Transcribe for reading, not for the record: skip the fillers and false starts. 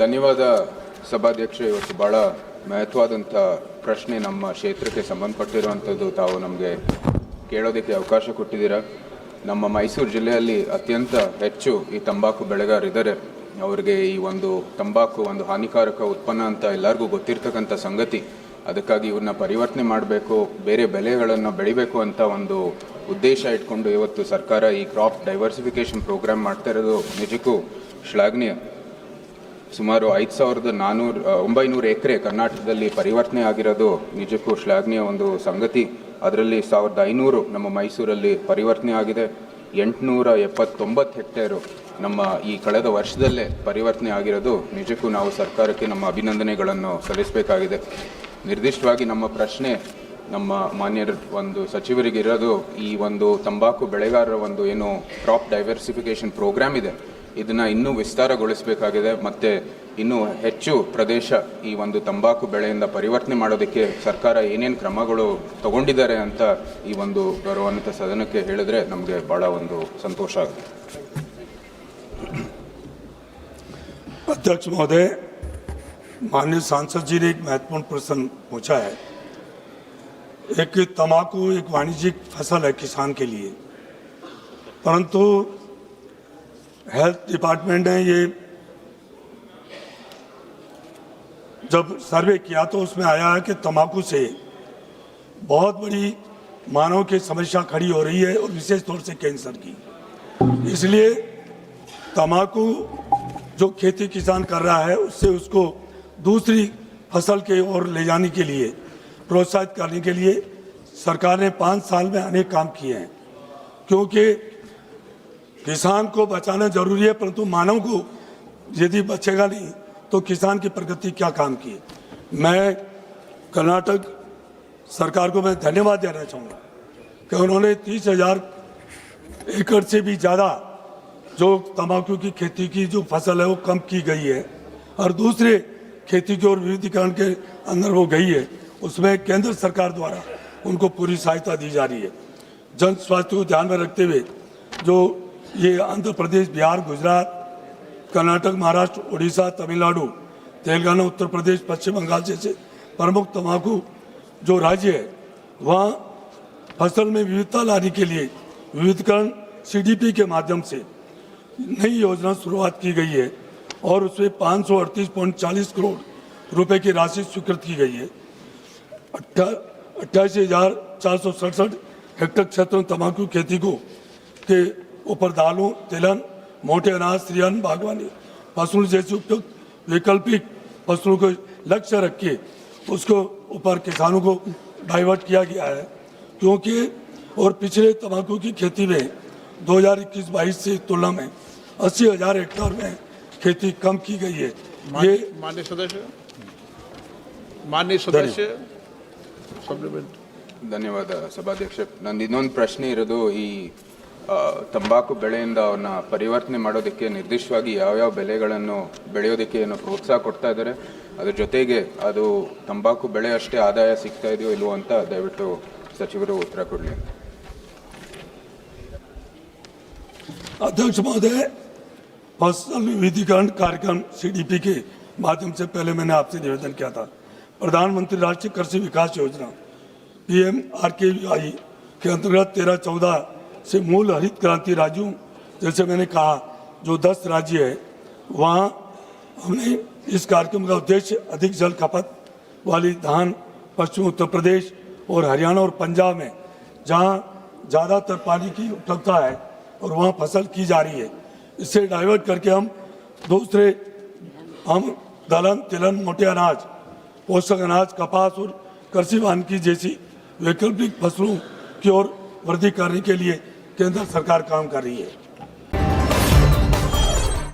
ಧನ್ಯವಾದ ಸಭಾಧ್ಯಕ್ಷ. ಇವತ್ತು ಭಾಳ ಮಹತ್ವವಾದಂಥ ಪ್ರಶ್ನೆ ನಮ್ಮ ಕ್ಷೇತ್ರಕ್ಕೆ ಸಂಬಂಧಪಟ್ಟಿರುವಂಥದ್ದು ತಾವು ನಮಗೆ ಕೇಳೋದಕ್ಕೆ ಅವಕಾಶ ಕೊಟ್ಟಿದ್ದೀರಾ. ನಮ್ಮ ಮೈಸೂರು ಜಿಲ್ಲೆಯಲ್ಲಿ ಅತ್ಯಂತ ಹೆಚ್ಚು ಈ ತಂಬಾಕು ಬೆಳೆಗಾರರಿದ್ದಾರೆ. ಅವರಿಗೆ ಈ ಒಂದು ತಂಬಾಕು ಒಂದು ಹಾನಿಕಾರಕ ಉತ್ಪನ್ನ ಅಂತ ಎಲ್ಲರಿಗೂ ಗೊತ್ತಿರ್ತಕ್ಕಂಥ ಸಂಗತಿ. ಅದಕ್ಕಾಗಿ ಇವ್ರನ್ನ ಪರಿವರ್ತನೆ ಮಾಡಬೇಕು, ಬೇರೆ ಬೆಳೆಗಳನ್ನು ಬೆಳಿಬೇಕು ಅಂತ ಒಂದು ಉದ್ದೇಶ ಇಟ್ಕೊಂಡು ಇವತ್ತು ಸರ್ಕಾರ ಈ ಕ್ರಾಪ್ ಡೈವರ್ಸಿಫಿಕೇಷನ್ ಪ್ರೋಗ್ರಾಮ್ ಮಾಡ್ತಾ ಇರೋದು ನಿಜಕ್ಕೂ ಶ್ಲಾಘನೀಯ. ಸುಮಾರು 5,900 ಎಕರೆ ಕರ್ನಾಟಕದಲ್ಲಿ ಪರಿವರ್ತನೆ ಆಗಿರೋದು ನಿಜಕ್ಕೂ ಶ್ಲಾಘನೀಯ ಒಂದು ಸಂಗತಿ. ಅದರಲ್ಲಿ 1,500 ನಮ್ಮ ಮೈಸೂರಲ್ಲಿ ಪರಿವರ್ತನೆ ಆಗಿದೆ. 879 ಹೆಕ್ಟೇರು ನಮ್ಮ ಈ ಕಳೆದ ವರ್ಷದಲ್ಲೇ ಪರಿವರ್ತನೆ ಆಗಿರೋದು ನಿಜಕ್ಕೂ ನಾವು ಸರ್ಕಾರಕ್ಕೆ ನಮ್ಮ ಅಭಿನಂದನೆಗಳನ್ನು ಸಲ್ಲಿಸಬೇಕಾಗಿದೆ. ನಿರ್ದಿಷ್ಟವಾಗಿ ನಮ್ಮ ಪ್ರಶ್ನೆ ನಮ್ಮ ಮಾನ್ಯರ ಒಂದು ಸಚಿವರಿಗೆ ಇರೋದು, ಈ ಒಂದು ತಂಬಾಕು ಬೆಳೆಗಾರರ ಒಂದು ಏನು ಕ್ರಾಪ್ ಡೈವರ್ಸಿಫಿಕೇಷನ್ ಪ್ರೋಗ್ರಾಮ್ ಇದೆ, ಇದನ್ನು ಇನ್ನೂ ವಿಸ್ತಾರಗೊಳಿಸಬೇಕಾಗಿದೆ ಮತ್ತು ಇನ್ನೂ ಹೆಚ್ಚು ಪ್ರದೇಶ ಈ ಒಂದು ತಂಬಾಕು ಬೆಳೆಯಿಂದ ಪರಿವರ್ತನೆ ಮಾಡೋದಕ್ಕೆ ಸರ್ಕಾರ ಏನೇನು ಕ್ರಮಗಳು ತಗೊಂಡಿದ್ದಾರೆ ಅಂತ ಈ ಒಂದು ಗೌರವಾನ್ವಿತ ಸದನಕ್ಕೆ ಹೇಳಿದ್ರೆ ನಮಗೆ ಭಾಳ ಒಂದು ಸಂತೋಷ ಆಗುತ್ತೆ. अध्यक्ष महोदय, माननीय सांसद जी ने एक महत्वपूर्ण प्रश्न पूछा है. एक तंबाकू एक वाणिज्यिक फसल है किसान के लिए, परंतु हेल्थ डिपार्टमेंट ने ये जब सर्वे किया तो उसमें आया है कि तंबाकू से बहुत बड़ी मानव की समस्या खड़ी हो रही है और विशेष तौर से कैंसर की. इसलिए तंबाकू जो खेती किसान कर रहा है उससे उसको दूसरी फसल के ओर ले जाने के लिए, प्रोत्साहित करने के लिए सरकार ने 5 साल में अनेक काम किए हैं. क्योंकि किसान को बचाना जरूरी है, परंतु मानव को यदि बचेगा नहीं तो किसान की प्रगति क्या काम की. मैं कर्नाटक सरकार को मैं धन्यवाद देना चाहूँगा कि उन्होंने 30,000 एकड़ से भी ज़्यादा जो तंबाकू की खेती की जो फसल है वो कम की गई है और दूसरे खेती की और विविधीकरण के अंदर वो गई है. उसमें केंद्र सरकार द्वारा उनको पूरी सहायता दी जा रही है. जन स्वास्थ्य को ध्यान में रखते हुए जो ये आंध्र प्रदेश, बिहार, गुजरात, कर्नाटक, महाराष्ट्र, उड़ीसा, तमिलनाडु, तेलंगाना, उत्तर प्रदेश, पश्चिम बंगाल जैसे प्रमुख तंबाकू जो राज्य है, वहाँ फसल में विविधता लाने के लिए विविधीकरण CDP के माध्यम से नई योजना शुरुआत की गई है और उसमें 538.40 करोड़ रुपए की राशि स्वीकृत की गई है. 28,467 हेक्टेयर क्षेत्र में तंबाकू खेती को के ऊपर दालों, तिलहन, मोटे अनाज, श्रीअन्न, बागवानी फसलों जैसी उपयुक्त वैकल्पिक फसलों को लक्ष्य रख के उसको ऊपर किसानों को डाइवर्ट किया गया है. क्योंकि और पिछले तंबाकू की खेती में 2021-22 से तुलना में 80,000 हेक्टेयर में खेती कम की गई है. ये माननीय सदस्य सप्लीमेंट. ಧನ್ಯವಾದ ಸಭಾಧ್ಯಕ್ಷ. ನಂದು ಇನ್ನೊಂದು ಪ್ರಶ್ನೆ ಇರೋದು, ಈ ತಂಬಾಕು ಬೆಳೆಯಿಂದ ಅವನ್ನ ಪರಿವರ್ತನೆ ಮಾಡೋದಕ್ಕೆ ನಿರ್ದಿಷ್ಟವಾಗಿ ಯಾವ್ಯಾವ ಬೆಳೆಗಳನ್ನು ಬೆಳೆಯೋದಕ್ಕೆ ಏನೋ ಪ್ರೋತ್ಸಾಹ ಕೊಡ್ತಾ ಇದ್ದಾರೆ, ಅದ್ರ ಜೊತೆಗೆ ಅದು ತಂಬಾಕು ಬೆಳೆ ಅಷ್ಟೇ ಆದಾಯ ಸಿಗ್ತಾ ಇದೆಯೋ ಇಲ್ವೋ ಅಂತ ದಯವಿಟ್ಟು ಸಚಿವರು ಉತ್ತರ ಕೊಡಲಿ. अध्यक्ष महोदय, फसल विविधीकरण कार्यक्रम CDP के माध्यम से पहले मैंने आपसे निवेदन किया था. प्रधानमंत्री राष्ट्रीय कृषि विकास योजना PMRKVI के अंतर्गत 13-14 से मूल हरित क्रांति राज्यों, जैसे मैंने कहा जो 10 राज्य है, वहाँ हमने इस कार्यक्रम का उद्देश्य अधिक जल खपत वाली धान, पश्चिम उत्तर प्रदेश और हरियाणा और पंजाब में जहाँ ज़्यादातर पानी की उपलब्धता है और वहाँ फसल की जा रही है, इससे डाइवर्ट करके हम दूसरे दलहन, तिलहन, मोटे अनाज, पोषक अनाज, कपास और कृषि वानिकी जैसी वैकल्पिक फसलों की ओर वृद्धि करने के लिए केंद्र सरकार काम कर रही है.